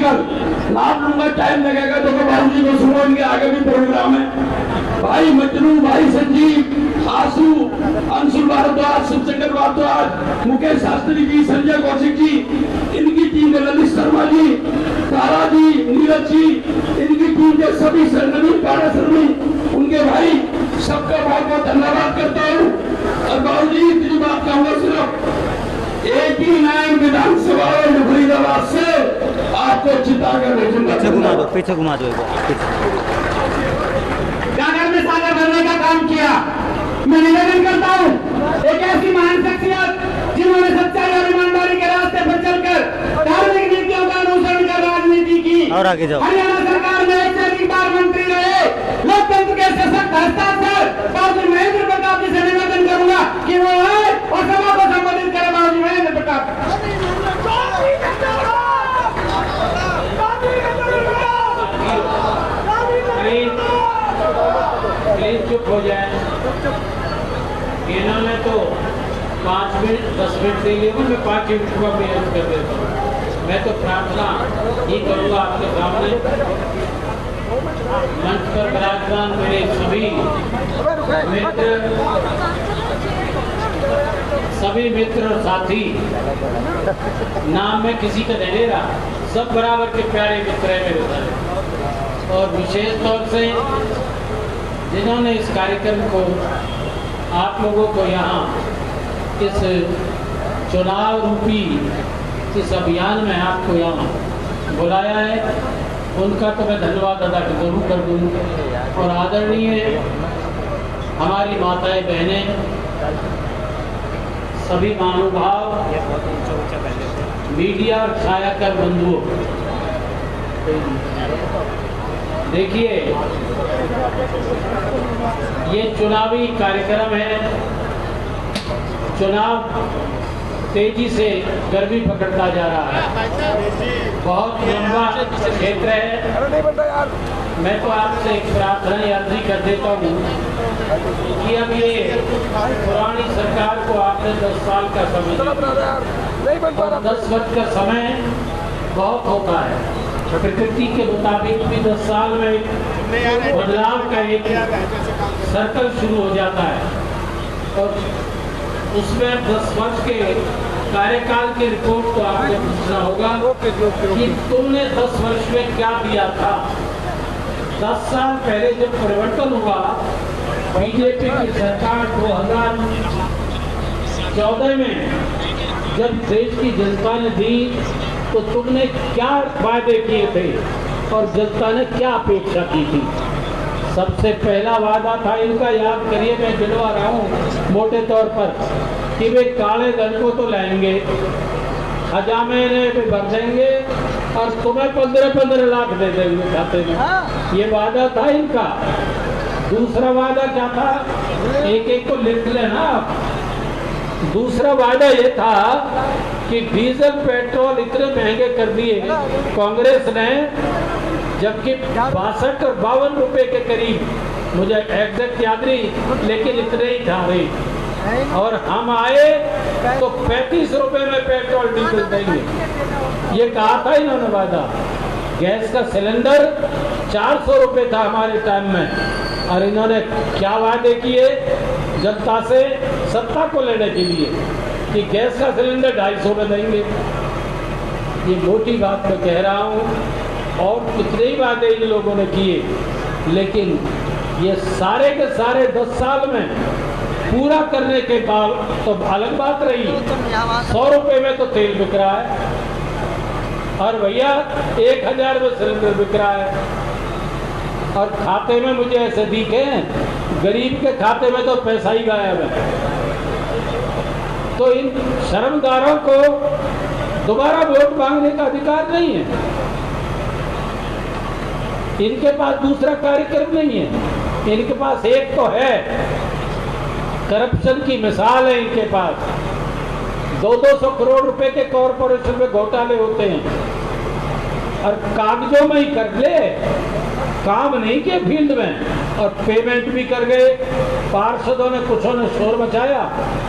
Article नाम लूंगा, time लगेगा तो बाबू जी को सुनो, इनके आगे भी प्रोग्राम है। भाई मजनू, भाई संजीव, आंसू, अंशुल भारद्वाज, शिवशंकर भारद्वाज, मुकेश शास्त्री जी, संजय कौशिक जी, इनकी टीम के ललित शर्मा जी, तारा जी, नीरज जी, इनकी टीम के सभी नवीन पाड़ासरमी, उनके भाई, सबका बहुत बहुत धन्यवाद करता हूँ। और बाबू जी इतनी बात कहूँगा, सिर्फ 89 विधानसभा और फरीदाबाद से आपको चिता कर भेजूंगा। पीछे घुमा दो सागर में सागर भरने का काम किया। मैं निवेदन करता हूँ, एक ऐसी महान शख्सियत जिन्होंने सच्चाई और ईमानदारी के रास्ते पर चलकर धार्मिक नीतियों का अनुसरण कर राजनीति की, और आगे जाओ। हरियाणा सरकार में एक से अधिक बार मंत्री रहे, लोकतंत्र के सशक्त हस्ताक्षर बाबू महेंद्र प्रताप जी से निवेदन करूंगा कि वो आए और सभा को संबोधित करें। बाबू महेंद्र प्रताप प्लीज चुप हो जाए। इन्होंने तो 5 मिनट 10 मिनट दे लिए, मैं 5 मिनट का प्रयास कर देता हूँ। मैं तो प्रार्थना ही करूँगा आपके सामने, मंच पर विराजमान मेरे सभी मित्र और साथी, नाम में किसी का नहीं ले रहा, सब बराबर के प्यारे मित्र हैं मेरे साथ। और विशेष तौर से जिन्होंने इस कार्यक्रम को, आप लोगों को यहाँ इस चुनाव रूपी इस अभियान में आपको यहाँ बुलाया है, उनका तो मैं धन्यवाद अदा जरूर कर दूँ। और आदरणीय हमारी माताएं बहनें, सभी महानुभाव, मीडिया और छायाकर बंधुओं, देखिए ये चुनावी कार्यक्रम है। चुनाव तेजी से गर्मी पकड़ता जा रहा है, बहुत लंबा क्षेत्र है। मैं तो आपसे एक प्रार्थना अर्जी कर देता हूँ कि अब ये पुरानी सरकार को आपने 10 साल का समय दिया, 10 वर्ष का समय बहुत होता है। प्रकृति के मुताबिक भी 10 साल में बदलाव का एक सर्कल शुरू हो जाता है और उसमें 10 वर्ष के कार्यकाल की रिपोर्ट को आपको पूछना होगा कि तुमने 10 वर्ष में क्या दिया था। 10 साल पहले जब परिवर्तन हुआ, बीजेपी की सरकार 2014 में जब देश की जनता ने दी, तो तुमने क्या वादे किए थे और जनता ने क्या अपेक्षा की थी। सबसे पहला वादा था इनका, याद करिए, मैं गिनवा रहा हूँ मोटे तौर पर, कि वे काले धन को तो लाएंगे, हजामे भी भर देंगे और तुम्हें 15-15 लाख दे देंगे खाते में। ये वादा था इनका। दूसरा वादा क्या था, एक एक को लिख लेना आप। दूसरा वादा ये था कि डीजल पेट्रोल इतने महंगे कर दिए कांग्रेस ने, जबकि 62 और 52 रुपए के करीब, मुझे एग्जैक्ट याद नहीं लेकिन इतने ही था रही, और हम आए तो 35 रुपए में पेट्रोल डीजल देंगे। ये कहा था इन्होंने वादा। गैस का सिलेंडर 400 रुपए था हमारे टाइम में, और इन्होंने क्या वादे किए जनता से सत्ता को लेने के लिए कि गैस का सिलेंडर 250 में देंगे। ये मोटी बात मैं कह रहा हूँ, और कितने ही वादे इन लोगों ने किए, लेकिन ये सारे के सारे 10 साल में पूरा करने के बाद तो अलग बात रही। 100 रुपए में तो तेल बिक रहा है और भैया 1000 में सिलेंडर बिक रहा है, और खाते में मुझे ऐसे दिखे, गरीब के खाते में तो पैसा ही गायब है। तो इन शर्मदारों को दोबारा वोट मांगने का अधिकार नहीं है। इनके पास दूसरा कार्यक्रम नहीं है, इनके पास एक तो है, करप्शन की मिसाल है इनके पास। 200 करोड़ रुपए के कॉरपोरेशन में घोटाले होते हैं और कागजों में ही कर ले, काम नहीं किए फील्ड में, और पेमेंट भी कर गए। पार्षदों ने कुछों ने शोर मचाया,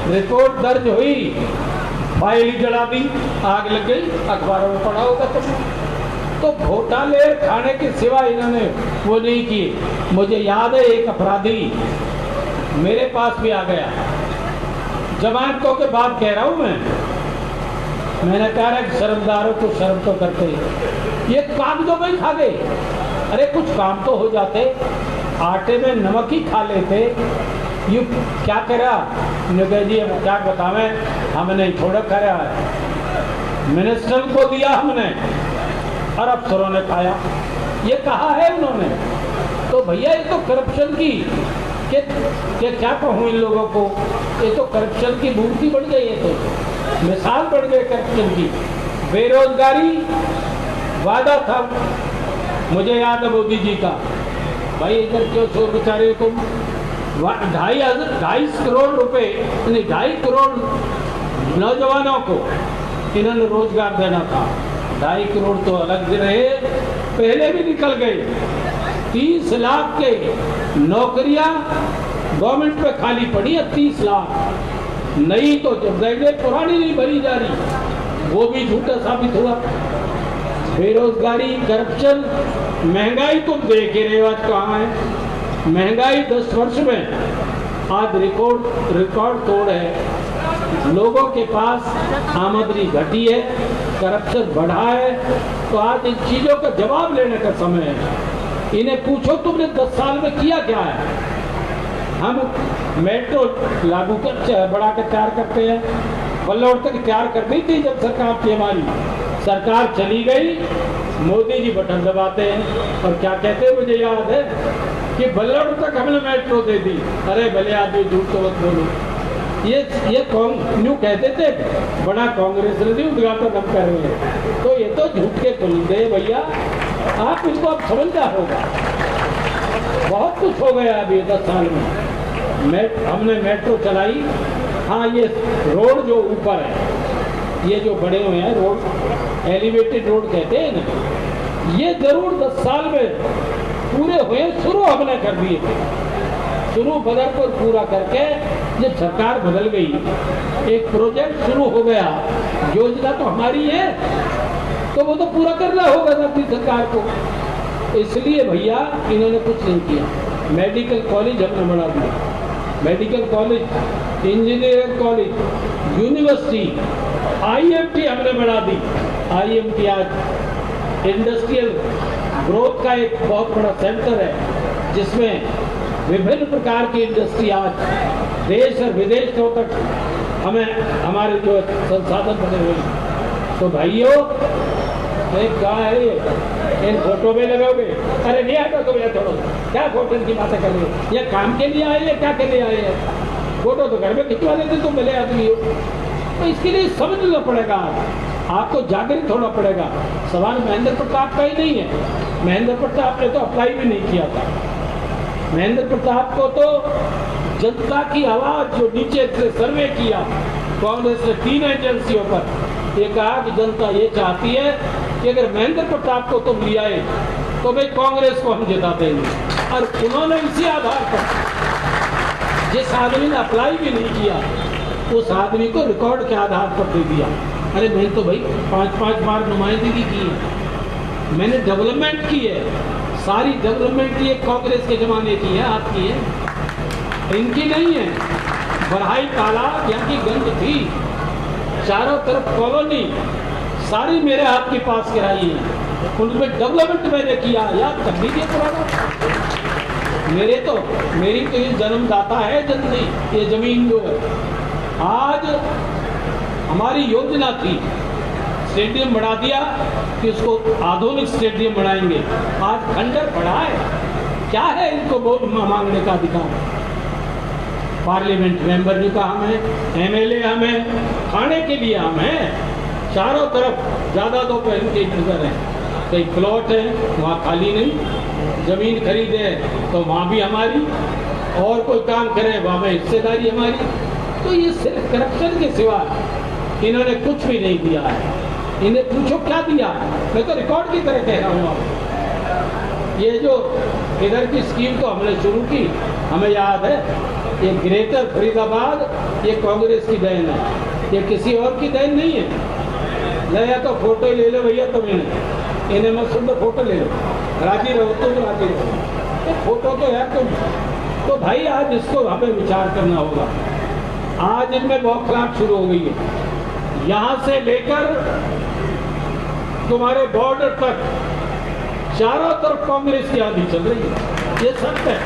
रिपोर्ट दर्ज हुई, फाइल ही जला दी, आग लग गई, अखबारों में पढ़ा होगा तुमने। तो घोटाले खाने के सिवा इन्होंने वो नहीं किए। मुझे याद है एक अपराधी मेरे पास भी आ गया, जमानतों के बाद कह रहा हूं मैंने कहा कि शर्मदारों को शर्म तो करते ही, ये कागजों में खा गए। अरे कुछ काम तो हो जाते, आटे में नमक ही खा लेते। यू क्या करा जी, अब क्या बतावे, हमने थोड़ा करा है, मिनिस्टर को दिया हमने और अफसरों ने खाया, ये कहा है उन्होंने। तो भैया ये तो करप्शन की कि क्या कहूँ इन लोगों को, ये तो करप्शन की मूर्ति बढ़ गई है, तो मिसाल बढ़ गई करप्शन की। बेरोजगारी वादा था, मुझे याद है मोदी जी का, भाई इधर क्यों चोर बेचारे तुम 2.5 करोड़ रुपए, 2.5 करोड़ नौजवानों को इन्होंने रोजगार देना था। 2.5 करोड़ तो अलग रहे, पहले भी निकल गए। 30 लाख के नौकरियां गवर्नमेंट पे खाली पड़ी है, 30 लाख नहीं तो जब देंगे, पुरानी नहीं भरी जा रही, वो भी झूठा साबित हुआ। बेरोजगारी, करप्शन, महंगाई तुम देख ही रहे हो आज कहाँ है। महंगाई 10 वर्ष में आज रिकॉर्ड तोड़ है। लोगों के पास आमदनी घटी है, करप्शन बढ़ा है। तो आज इन चीजों का जवाब लेने का समय है। इन्हें पूछो तुमने 10 साल में किया क्या है। हम मेट्रो लागू कर बढ़ा कर तैयार करते हैं, बल्लौर तक तैयार कर दी थी जब सरकार थी हमारी, सरकार चली गई, मोदी जी बटन दबाते हैं और क्या कहते हैं, मुझे याद है कि बल्लौर तक हमने मेट्रो दे दी। अरे भले आदमी झूठ तो मत बोलो, ये न्यू कहते थे बड़ा कांग्रेस ने उद्घाटन हम कर रहे हैं, तो ये तो झूठ के पुलिंदे भैया, आप इसको अब समझना होगा। बहुत कुछ हो गया अभी 10 साल में। हमने मेट्रो चलाई, हाँ ये रोड जो ऊपर है, ये जो बड़े हुए हैं रोड, एलिवेटेड रोड कहते हैं ना, ये जरूर 10 साल में पूरे हुए, शुरू हमने कर दिए थे। शुरू बदरपुर पूरा करके जब सरकार बदल गई, एक प्रोजेक्ट शुरू हो गया, योजना तो हमारी है तो वो तो पूरा करना होगा अपनी सरकार को। इसलिए भैया इन्होंने कुछ नहीं किया। मेडिकल कॉलेज हमने बढ़ा दिया, medical college, engineering college, university, IMT हमने बढ़ा दी। IMT आज इंडस्ट्रियल ग्रोथ का एक बहुत बड़ा सेंटर है, जिसमें विभिन्न प्रकार की इंडस्ट्री आज देश और विदेश तक हमें हमारे जो संसाधन बने हुए हैं। तो भाइयों एक क्या है इन फोटो में लगाओगे, अरे नहीं आटा तो भैया छोड़ो, क्या फोटो की बातें कर रहे हो, ये काम के लिए आए हैं क्या के लिए आए हैं, फोटो तो घर में खिंचवा लेते तुम मिले आदमी हो। तो इसके लिए समझना पड़ेगा, आपको जागृत होना पड़ेगा। सवाल महेंद्र प्रताप का ही नहीं है, महेंद्र प्रताप ने तो अप्लाई भी नहीं किया था। महेंद्र प्रताप को तो जनता की आवाज जो नीचे से सर्वे किया कांग्रेस ने 3 एजेंसियों पर, ये कहा कि जनता ये चाहती है कि अगर महेंद्र प्रताप को तुम ले आए तो भाई कांग्रेस को हम जिता देंगे। और उन्होंने इसी आधार पर, जिस आदमी ने अप्लाई भी नहीं किया उस आदमी को रिकॉर्ड के आधार पर दे दिया। अरे मैंने तो भाई 5-5 बार नुमाइंदगी की है, मैंने डेवलपमेंट की है, सारी डेवलपमेंट की कांग्रेस के जमाने की है, आपकी है, इनकी नहीं है। बरहाई तालाब यहाँ की गंज थी, चारों तरफ कॉलोनी सारी मेरे हाथ के पास कराई है, उनमें डेवलपमेंट मैंने किया, याद कर लीजिए पुराना। मेरी तो ये जन्मदाता है जननी, ये जमीन जो है। आज हमारी योजना थी स्टेडियम बढ़ा दिया कि उसको आधुनिक स्टेडियम बनाएंगे, आज खंडर पड़ा है। क्या है इनको वोट मांगने का अधिकार? पार्लियामेंट मेंबर भी का हम है, MLA हम है, खाने के लिए हम है। चारों तरफ ज्यादा तो पहन के नजर है, कई प्लॉट है वहाँ खाली नहीं, जमीन खरीदे तो वहाँ भी हमारी, और कोई काम करे वहाँ में हिस्सेदारी हमारी। तो ये सिर्फ करप्शन के सिवा इन्होंने कुछ भी नहीं दिया है। इन्हें पूछो क्या दिया, मैं तो रिकॉर्ड की तरह कह रहा हूँ आपको। ये जो इधर की स्कीम तो हमने शुरू की, हमें याद है, ये ग्रेटर फरीदाबाद, ये कांग्रेस की देन है, ये किसी और की देन नहीं है। ले या तो फोटो ही ले लो भैया, तुम इन्हें मत सुन, फोटो ले लो, राजी रहो, तुम राजी रहो, तो फोटो तो है तुम। तो भाई आज इसको हमें विचार करना होगा। आज इनमें बौखलाहट शुरू हो गई है, यहाँ से लेकर तुम्हारे बॉर्डर तक चारों तरफ कांग्रेस की आंधी चल रही है, ये सत्य है।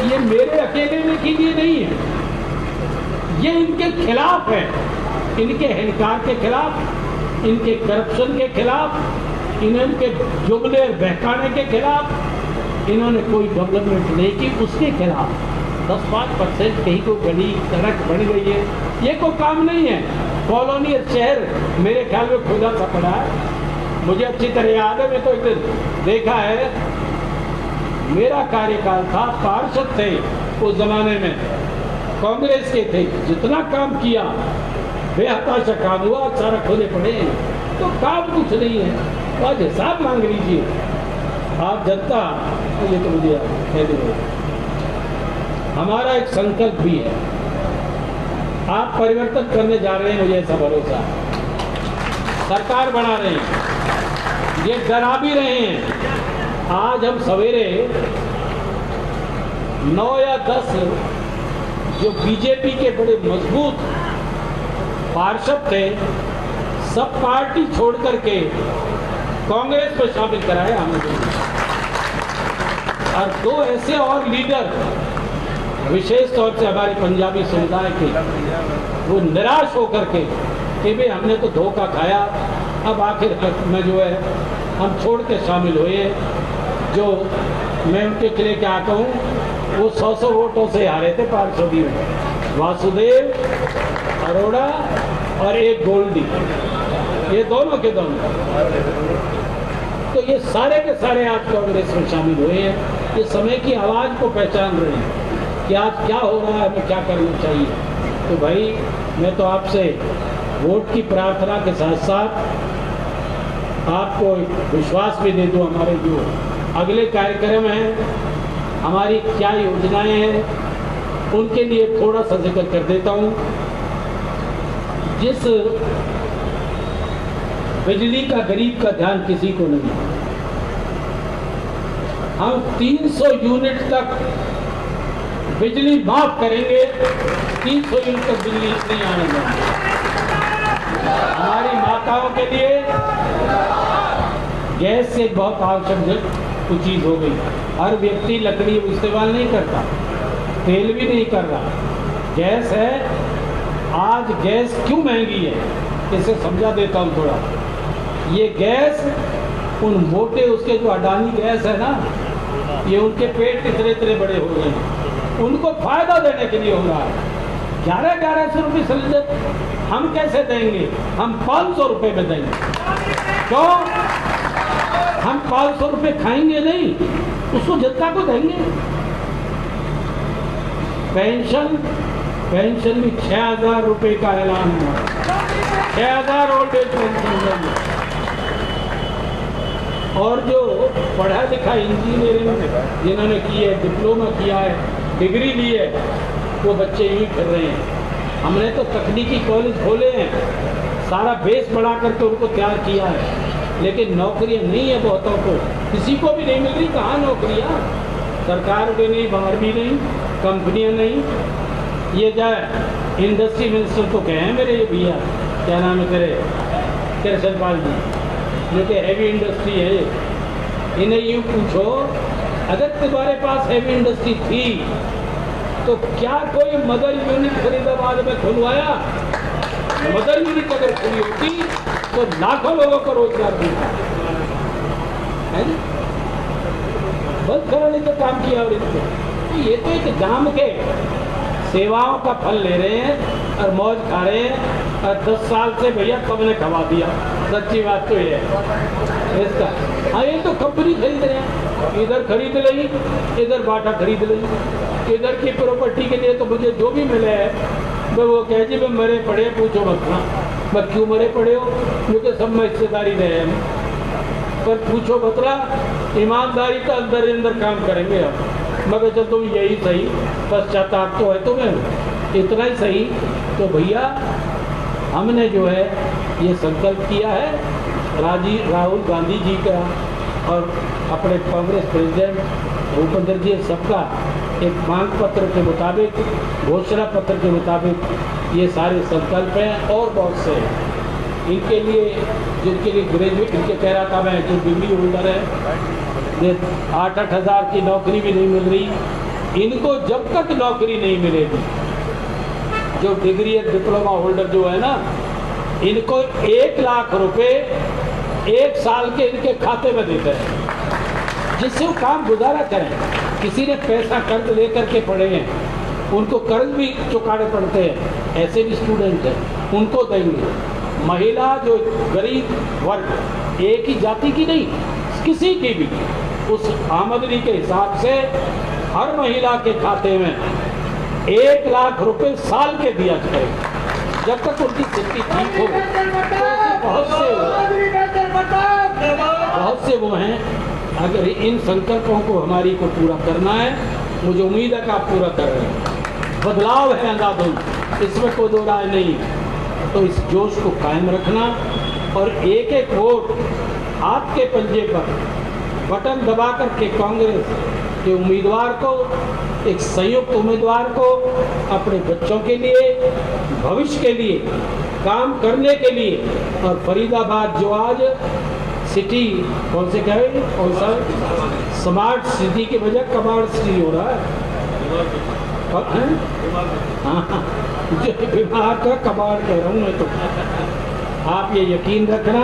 ये मेरे अकेले में के लिए नहीं है, ये इनके खिलाफ है, इनके अहंकार के खिलाफ, इनके करप्शन के खिलाफ, इनके जुमले और बहकाने के खिलाफ। इन्होंने कोई डेवलपमेंट नहीं की, उसके खिलाफ 10-5% कहीं को गली सड़क बन गई है, ये कोई काम नहीं है। कॉलोनी और शहर मेरे ख्याल में खुदा सा पड़ा है, मुझे अच्छी तरह याद है, मैं तो एक दिन देखा है, मेरा कार्यकाल था, पार्षद थे उस जमाने में, कांग्रेस के थे, जितना काम किया बेहताशा काम हुआ, सारा खोले पड़े, तो काम कुछ नहीं है, आज हिसाब मांग लीजिए आप जनता। ये तो मुझे कह दो, हमारा एक संकल्प भी है, आप परिवर्तन करने जा रहे हैं, मुझे ऐसा भरोसा है, सरकार बना रहे हैं, ये डरा भी रहे हैं। आज हम सवेरे 9 या 10 जो बीजेपी के बड़े मजबूत पार्षद थे, सब पार्टी छोड़ करके कांग्रेस में शामिल कराए हमने, और 2 ऐसे और लीडर विशेष तौर से हमारे पंजाबी समुदाय के, वो निराश होकर के कि भाई हमने तो धोखा खाया, अब आखिर में जो है हम छोड़ के शामिल हुए। जो मैं उनके लिए क्या कहूँ, वो 100 वोटों से हारे थे पार्षदी में, वासुदेव अरोड़ा और एक गोल्डी, ये दोनों के दोनों। तो ये सारे के सारे आज कांग्रेस में शामिल हुए हैं, ये समय की आवाज़ को पहचान रहे हैं कि आज क्या हो रहा है, हमें क्या करना चाहिए। तो भाई मैं तो आपसे वोट की प्रार्थना के साथ साथ आपको विश्वास भी दे दूं, हमारे जो अगले कार्यक्रम हैं, हमारी क्या योजनाएं हैं, उनके लिए थोड़ा सा जिक्र कर देता हूं। जिस बिजली का गरीब का ध्यान किसी को नहीं, हम 300 यूनिट तक बिजली माफ करेंगे, 300 यूनिट तक बिजली नहीं आने देंगे। हमारी माताओं के लिए गैस से बहुत आवश्यक चीज हो गई, हर व्यक्ति लकड़ी इस्तेमाल नहीं करता, तेल भी नहीं कर रहा, गैस है। आज गैस क्यों महंगी है, इसे समझा देता हूँ थोड़ा। ये गैस उन मोटे, उसके जो अडानी गैस है ना, ये उनके पेट इतने इतने बड़े हो गए हैं, उनको फायदा देने के लिए हो रहा है। 1100 रुपये सिलेंडर हम कैसे देंगे, हम 500 रुपये में देंगे। क्यों? हम 500 रुपये खाएंगे नहीं, उसको जनता को देंगे। पेंशन भी 6000 रुपये का ऐलान हुआ, 6000 ओल्ड एज पेंशन देंगे। और जो पढ़ा लिखा इंजीनियरिंग जिन्होंने की है, डिप्लोमा किया है, डिग्री ली है, वो बच्चे यूँ फिर रहे हैं। हमने तो तकनीकी कॉलेज खोले हैं, सारा बेस बढ़ा करके उनको तैयार किया है, लेकिन नौकरियां नहीं है बहुतों को, किसी को भी नहीं मिल रही। कहाँ नौकरियां? सरकार भी नहीं, बाहर भी नहीं, कंपनियां नहीं। ये जाए इंडस्ट्री मिनिस्टर तो कहे हैं मेरे ये भैया, क्या नाम है तेरे, कृष्ण पाल जी, जो कि हैवी इंडस्ट्री है, इन्हें यूँ पूछो, अगर तुम्हारे पास हैवी इंडस्ट्री थी तो क्या कोई मदर यूनिट फरीदाबाद में खुलवाया? मदर यूनिट अगर खुली होती तो लाखों लोगों को रोजगार मिलता है। बंद कराने का काम किया और इनको, तो ये तो एक गांव के सेवाओं का फल ले रहे हैं और मौज खा रहे हैं। और 10 साल से भैया तुमने खवा दिया, सच्ची बात तो ये है इसका। हाँ, ये तो कंपनी खरीद रहे हैं, इधर खरीद ली, इधर बाटा खरीद ली, इधर की प्रॉपर्टी के लिए तो मुझे जो भी मिले है वो कह जी मैं मरे पड़े, पूछो मत ना, मैं क्यों मरे पड़े हो, मुझे सब में हिस्सेदारी रहे हैं, पर पूछो बतला, ईमानदारी का अंदर अंदर काम करेंगे हम। मगर चल तुम यही सही, पश्चाताप तो है तुम्हें, इतना ही सही। तो भैया हमने जो है ये संकल्प किया है राहुल गांधी जी का और अपने कांग्रेस प्रेसिडेंट भूपेंद्र जी सबका एक मांग पत्र के मुताबिक, घोषणा पत्र के मुताबिक ये सारे संकल्प हैं और बहुत से हैं। इनके लिए जिनके लिए ग्रेजुएट, इनके कह रहा था मैं, जो डिग्री होल्डर है, ये 8-8 हज़ार की नौकरी भी नहीं मिल रही। इनको जब तक नौकरी नहीं मिलेगी, जो डिग्री या डिप्लोमा होल्डर जो है ना, इनको 1 लाख रुपए 1 साल के इनके खाते में देते हैं, जिससे वो काम गुजारा करें। किसी ने पैसा कर्ज लेकर के पढ़े हैं, उनको कर्ज भी चुकाने पड़ते हैं, ऐसे भी स्टूडेंट हैं, उनको देंगे। महिला जो गरीब वर्ग, एक ही जाति की नहीं, किसी की भी, उस आमदनी के हिसाब से हर महिला के खाते में 1 लाख रुपए साल के दिया जाएगा, जब तक उनकी स्थिति ठीक हो। बहुत से वो हैं। अगर इन संकल्पों को हमारी को पूरा करना है, मुझे उम्मीद है कि आप पूरा कर रहे हैं। बदलाव है अंधाधुंध, इसमें कोई दो राय नहीं। तो इस जोश को कायम रखना और एक एक वोट आपके पंजे पर बटन दबा करके कांग्रेस के उम्मीदवार को, एक संयुक्त उम्मीदवार को, अपने बच्चों के लिए, भविष्य के लिए काम करने के लिए, और फरीदाबाद जो आज सिटी कौन से कहे, कौन सा स्मार्ट सिटी के बजाय कबाड़ सिटी हो रहा है, हाँ, जो विभाग का कबाड़ कह रहा हूँ मैं। तो आप ये यकीन रखना,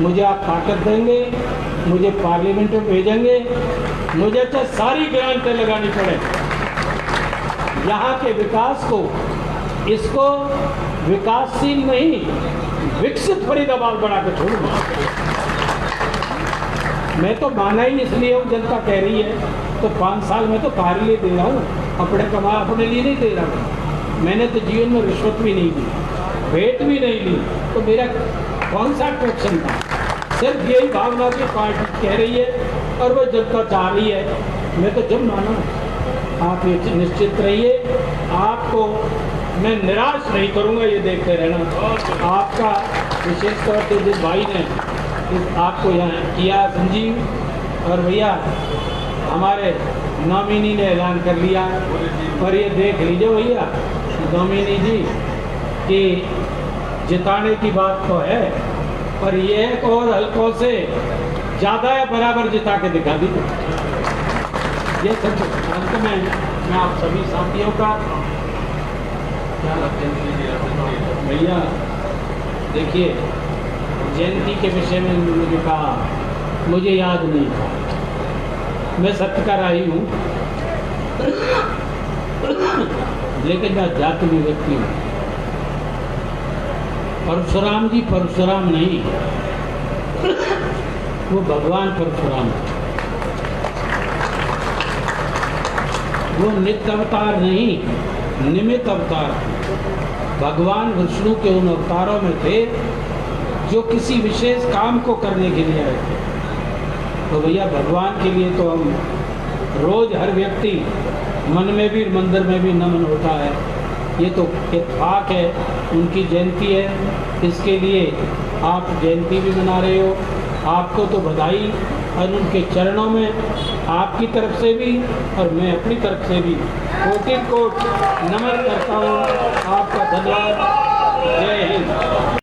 मुझे आप ताकत देंगे, मुझे पार्लियामेंट में भेजेंगे, मुझे तो सारी ग्रांटें लगानी पड़े यहाँ के विकास को। इसको विकासशील नहीं, विकसित फरीदाबाद बना के छोड़ूंगा। मैं तो माना ही इसलिए हूँ, जनता कह रही है, तो 5 साल में तो कार लिए दे रहा हूँ, अपने लिए नहीं दे रहा हूँ। मैंने तो जीवन में रिश्वत भी नहीं दी, भेंट भी नहीं ली, तो मेरा कौन सा अट्रैक्शन था? सिर्फ यही भावना की पार्टी कह रही है और वो जनता चाह रही है। मैं तो जब माना, आप ये निश्चित रहिए, आपको मैं निराश नहीं करूंगा, ये देखते रहना। आपका विशेष तौर से जिस भाई ने आपको यहाँ किया संजीव, और भैया हमारे नॉमिनी ने ऐलान कर लिया, और ये देख लीजिए भैया नॉमिनी जी कि जिताने की बात तो है, पर ये एक और हल्कों से ज़्यादा या बराबर जिता के दिखा दी। ये सब अंत में मैं आप सभी साथियों का क्या लगता है भैया, देखिए जयंती के विषय में मुझे कहा, मुझे याद नहीं था, मैं सत्य का राही हूँ, लेकिन मैं अध्यात्मिक व्यक्ति हूँ। परशुराम जी परशुराम नहीं, वो भगवान परशुराम, वो नित्य अवतार नहीं, निमित्त अवतार। भगवान विष्णु के उन अवतारों में थे जो किसी विशेष काम को करने के लिए आए थे। तो भैया भगवान के लिए तो हम रोज हर व्यक्ति मन में भी मंदिर में भी नमन होता है। ये तो इत्तेफाक है, उनकी जयंती है, इसके लिए आप जयंती भी मना रहे हो, आपको तो बधाई। और उनके चरणों में आपकी तरफ से भी और मैं अपनी तरफ से भी कोटि-कोटि नमन करता हूँ। आपका धन्यवाद। जय हिंद।